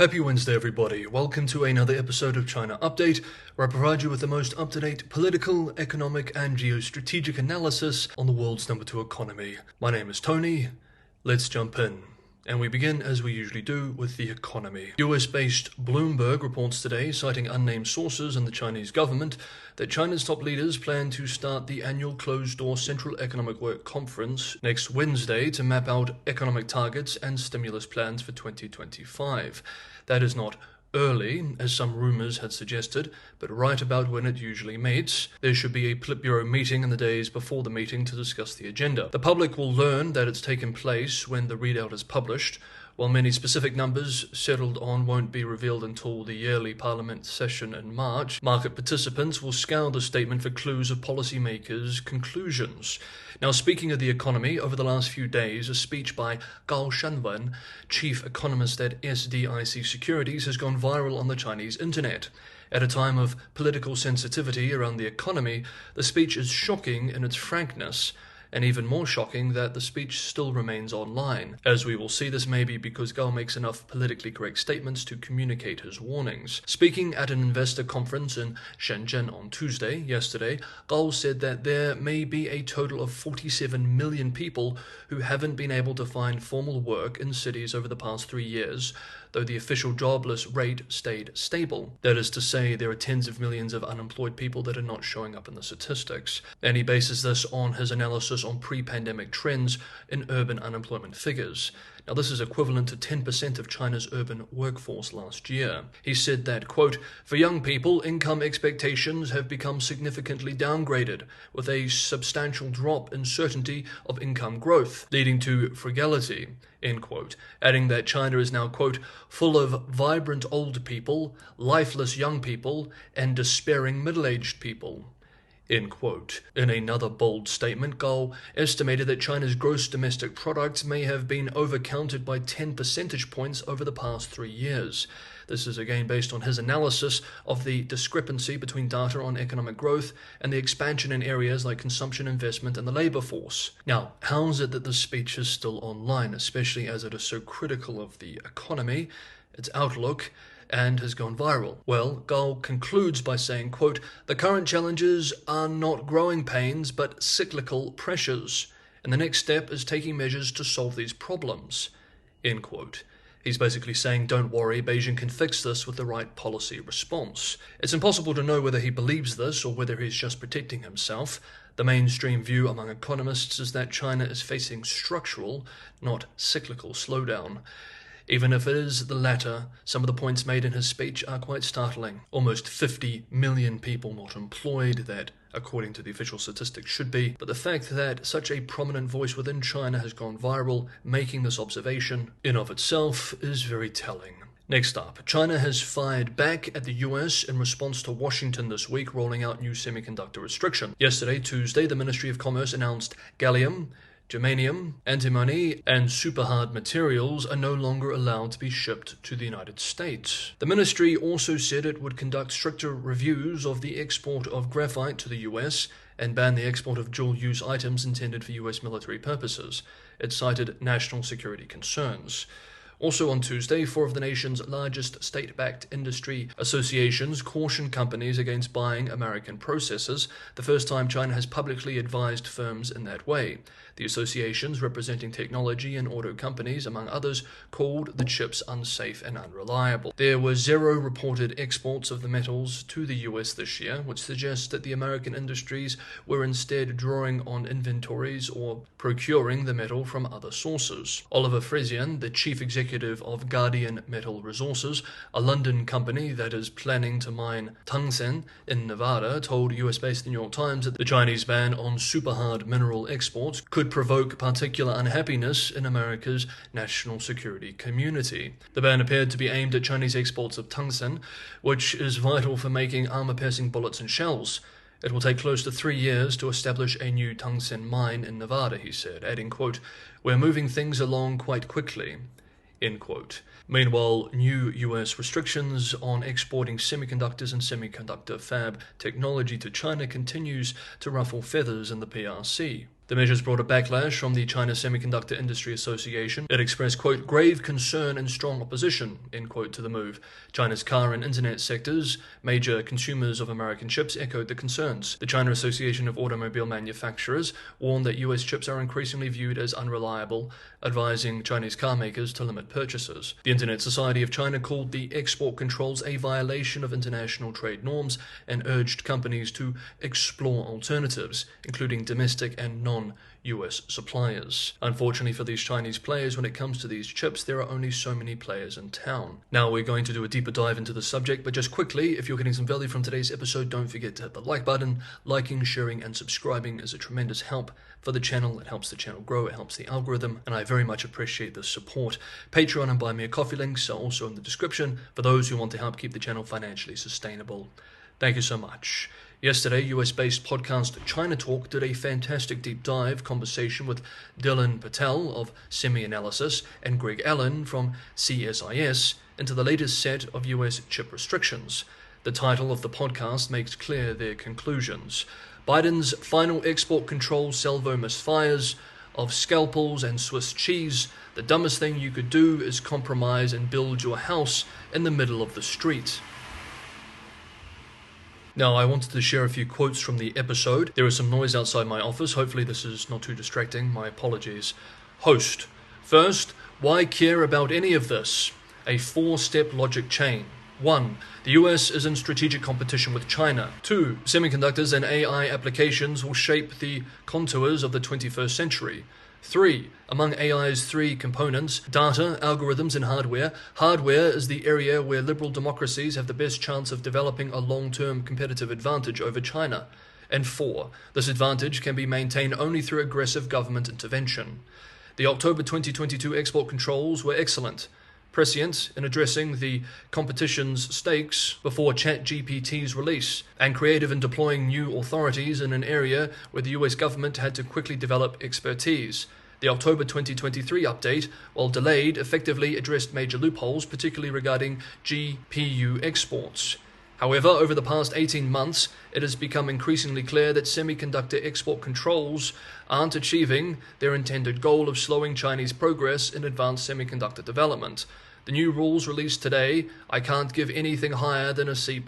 Happy Wednesday, everybody. Welcome to another episode of China Update, where I provide you with the most up-to-date political, economic, and geostrategic analysis on the world's number 2 economy. My name is Tony. Let's jump in. And we begin, as we usually do, with the economy. US-based Bloomberg reports today, citing unnamed sources and the Chinese government, that China's top leaders plan to start the annual closed-door Central Economic Work Conference next Wednesday to map out economic targets and stimulus plans for 2025. That is not early, as some rumours had suggested, but right about when it usually meets. There should be a Politburo meeting in the days before the meeting to discuss the agenda. The public will learn that it's taken place when the readout is published, while many specific numbers settled on won't be revealed until the yearly Parliament session in March. Market participants will scour the statement for clues of policymakers' conclusions. Now, speaking of the economy, over the last few days, a speech by Gao Shanwen, chief economist at SDIC Securities, has gone viral on the Chinese internet. At a time of political sensitivity around the economy, the speech is shocking in its frankness, and even more shocking that the speech still remains online. As we will see, this may be because Gao makes enough politically correct statements to communicate his warnings. Speaking at an investor conference in Shenzhen on yesterday, Gao said that there may be a total of 47 million people who haven't been able to find formal work in cities over the past 3 years, though the official jobless rate stayed stable. That is to say, there are tens of millions of unemployed people that are not showing up in the statistics. And he bases this on his analysis on pre-pandemic trends in urban unemployment figures. Now, this is equivalent to 10% of China's urban workforce last year. He said that, quote, "For young people, income expectations have become significantly downgraded, with a substantial drop in certainty of income growth, leading to frugality," end quote, adding that China is now, quote, "full of vibrant old people, lifeless young people, and despairing middle-aged people," end quote. In another bold statement, Gao estimated that China's gross domestic product may have been overcounted by 10 percentage points over the past 3 years. This is again based on his analysis of the discrepancy between data on economic growth and the expansion in areas like consumption, investment, and the labour force. Now, how is it that this speech is still online, especially as it is so critical of the economy, its outlook, and has gone viral? Well, Gao concludes by saying, quote, "The current challenges are not growing pains, but cyclical pressures, and the next step is taking measures to solve these problems," end quote. He's basically saying, don't worry, Beijing can fix this with the right policy response. It's impossible to know whether he believes this or whether he's just protecting himself. The mainstream view among economists is that China is facing structural, not cyclical slowdown. Even if it is the latter, some of the points made in his speech are quite startling. Almost 50 million people not employed, that, according to the official statistics, should be. But the fact that such a prominent voice within China has gone viral, making this observation in of itself, is very telling. Next up, China has fired back at the US in response to Washington this week rolling out new semiconductor restrictions. Yesterday, Tuesday, the Ministry of Commerce announced gallium, germanium, antimony, and superhard materials are no longer allowed to be shipped to the United States. The ministry also said it would conduct stricter reviews of the export of graphite to the US and ban the export of dual-use items intended for US military purposes. It cited national security concerns. Also on Tuesday, 4 of the nation's largest state-backed industry associations cautioned companies against buying American processors, the first time China has publicly advised firms in that way. The associations, representing technology and auto companies, among others, called the chips unsafe and unreliable. There were 0 reported exports of the metals to the US this year, which suggests that the American industries were instead drawing on inventories or procuring the metal from other sources. Oliver Fresian, the chief executive of Guardian Metal Resources, a London company that is planning to mine tungsten in Nevada, told US-based The New York Times that the Chinese ban on superhard mineral exports could provoke particular unhappiness in America's national security community. The ban appeared to be aimed at Chinese exports of tungsten, which is vital for making armor-piercing bullets and shells. It will take close to 3 years to establish a new tungsten mine in Nevada, he said, adding, quote, "We're moving things along quite quickly," end quote. Meanwhile, new US restrictions on exporting semiconductors and semiconductor fab technology to China continues to ruffle feathers in the PRC. The measures brought a backlash from the China Semiconductor Industry Association. It expressed, quote, grave concern and strong opposition, end quote, to the move. China's car and internet sectors, major consumers of American chips, echoed the concerns. The China Association of Automobile Manufacturers warned that US chips are increasingly viewed as unreliable, advising Chinese car makers to limit purchases. The Internet Society of China called the export controls a violation of international trade norms and urged companies to explore alternatives, including domestic and non-US suppliers. Unfortunately for these Chinese players, when it comes to these chips, there are only so many players in town. Now we're going to do a deeper dive into the subject, but just quickly, if you're getting some value from today's episode, don't forget to hit the like button. Liking, sharing, and subscribing is a tremendous help for the channel. It helps the channel grow, it helps the algorithm, and I very much appreciate the support. Patreon and Buy Me a Coffee links are also in the description for those who want to help keep the channel financially sustainable. Thank you so much. Yesterday, US-based podcast China Talk did a fantastic deep dive conversation with Dylan Patel of SemiAnalysis and Greg Allen from CSIS into the latest set of US chip restrictions. The title of the podcast makes clear their conclusions. Biden's final export control salvo misfires. Of scalpels and Swiss cheese, the dumbest thing you could do is compromise and build your house in the middle of the street. Now, I wanted to share a few quotes from the episode. There is some noise outside my office. Hopefully this is not too distracting. My apologies. Host. First, why care about any of this? A four-step logic chain. 1. The US is in strategic competition with China. 2. Semiconductors and AI applications will shape the contours of the 21st century. 3. Among AI's three components, data, algorithms, and hardware. Hardware is the area where liberal democracies have the best chance of developing a long-term competitive advantage over China. And 4. This advantage can be maintained only through aggressive government intervention. The October 2022 export controls were excellent, prescient in addressing the competition's stakes before ChatGPT's release, and creative in deploying new authorities in an area where the US government had to quickly develop expertise. The October 2023 update, while delayed, effectively addressed major loopholes, particularly regarding GPU exports. However, over the past 18 months, it has become increasingly clear that semiconductor export controls aren't achieving their intended goal of slowing Chinese progress in advanced semiconductor development. The new rules released today, I can't give anything higher than a C+.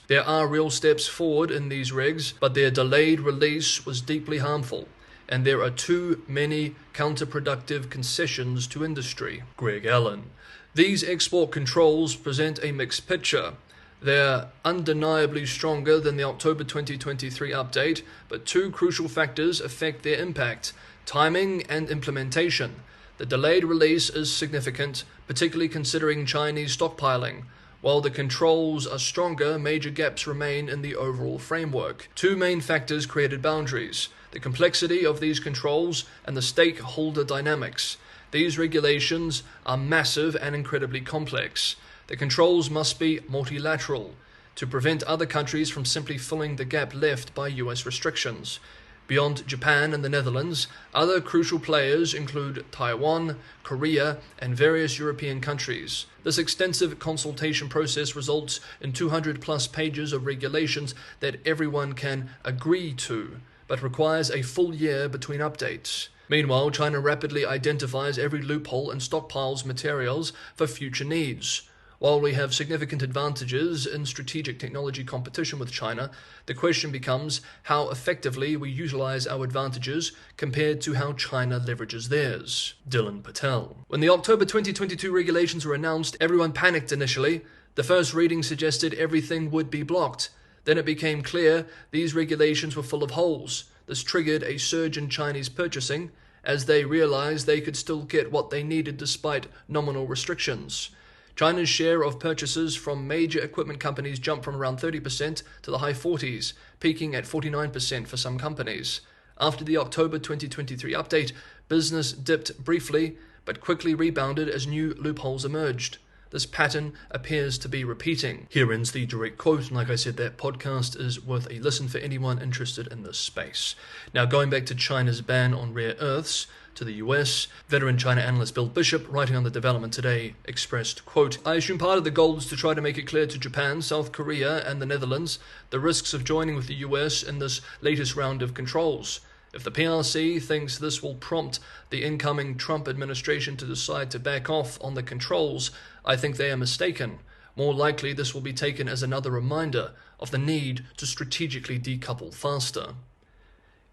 There are real steps forward in these regs, but their delayed release was deeply harmful, and there are too many counterproductive concessions to industry. Greg Allen. These export controls present a mixed picture. They're undeniably stronger than the October 2023 update, but two crucial factors affect their impact: timing and implementation. The delayed release is significant, particularly considering Chinese stockpiling. While the controls are stronger, major gaps remain in the overall framework. Two main factors created boundaries: the complexity of these controls and the stakeholder dynamics. These regulations are massive and incredibly complex. The controls must be multilateral to prevent other countries from simply filling the gap left by US restrictions. Beyond Japan and the Netherlands, other crucial players include Taiwan, Korea, and various European countries. This extensive consultation process results in 200-plus pages of regulations that everyone can agree to, but requires a full year between updates. Meanwhile, China rapidly identifies every loophole and stockpiles materials for future needs. While we have significant advantages in strategic technology competition with China, the question becomes how effectively we utilize our advantages compared to how China leverages theirs. Dylan Patel. When the October 2022 regulations were announced, everyone panicked initially. The first reading suggested everything would be blocked. Then it became clear these regulations were full of holes. This triggered a surge in Chinese purchasing, as they realized they could still get what they needed despite nominal restrictions. China's share of purchases from major equipment companies jumped from around 30% to the high 40s, peaking at 49% for some companies. After the October 2023 update, business dipped briefly, but quickly rebounded as new loopholes emerged. This pattern appears to be repeating. Here ends the direct quote, and like I said, that podcast is worth a listen for anyone interested in this space. Now, going back to China's ban on rare earths to the US, veteran China analyst Bill Bishop, writing on the development today, expressed, quote, I assume part of the goal is to try to make it clear to Japan, South Korea, and the Netherlands the risks of joining with the US in this latest round of controls. If the PRC thinks this will prompt the incoming Trump administration to decide to back off on the controls, I think they are mistaken. More likely, this will be taken as another reminder of the need to strategically decouple faster."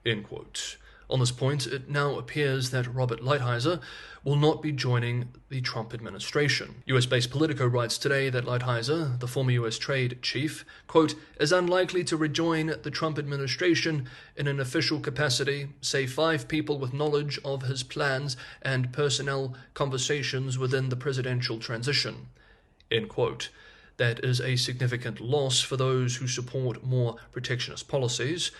End quote. On this point, it now appears that Robert Lighthizer will not be joining the Trump administration. US-based Politico writes today that Lighthizer, the former US trade chief, quote, "is unlikely to rejoin the Trump administration in an official capacity, say 5 people with knowledge of his plans and personnel conversations within the presidential transition." End quote. That is a significant loss for those who support more protectionist policies,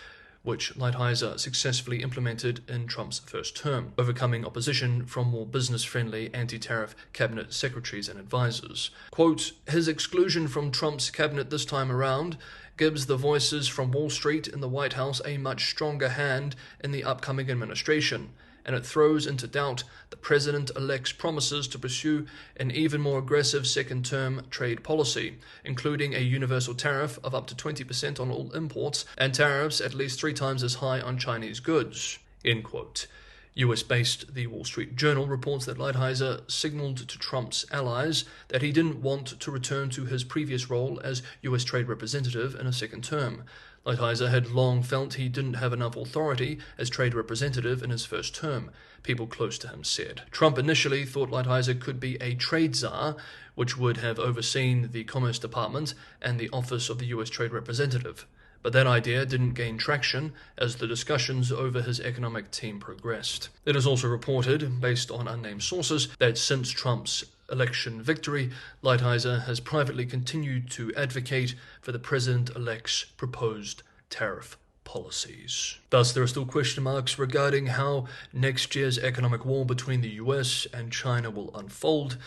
which Lighthizer successfully implemented in Trump's first term, overcoming opposition from more business-friendly anti-tariff cabinet secretaries and advisors. Quote, "His exclusion from Trump's cabinet this time around gives the voices from Wall Street in the White House a much stronger hand in the upcoming administration, and it throws into doubt the president-elect's promises to pursue an even more aggressive second-term trade policy, including a universal tariff of up to 20% on all imports and tariffs at least 3 times as high on Chinese goods." End quote. US-based The Wall Street Journal reports that Lighthizer signaled to Trump's allies that he didn't want to return to his previous role as US Trade Representative in a second term. Lighthizer had long felt he didn't have enough authority as trade representative in his first term, people close to him said. Trump initially thought Lighthizer could be a trade czar, which would have overseen the Commerce Department and the Office of the US Trade Representative. But that idea didn't gain traction as the discussions over his economic team progressed. It is also reported, based on unnamed sources, that since Trump's election victory, Lighthizer has privately continued to advocate for the president-elect's proposed tariff policies. Thus, there are still question marks regarding how next year's economic war between the US and China will unfold.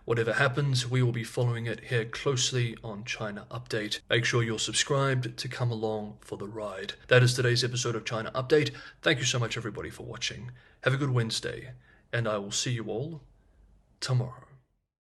Whatever happens, we will be following it here closely on China Update. Make sure you're subscribed to come along for the ride. That is today's episode of China Update. Thank you so much, everybody, for watching. Have a good Wednesday, and I will see you all tomorrow.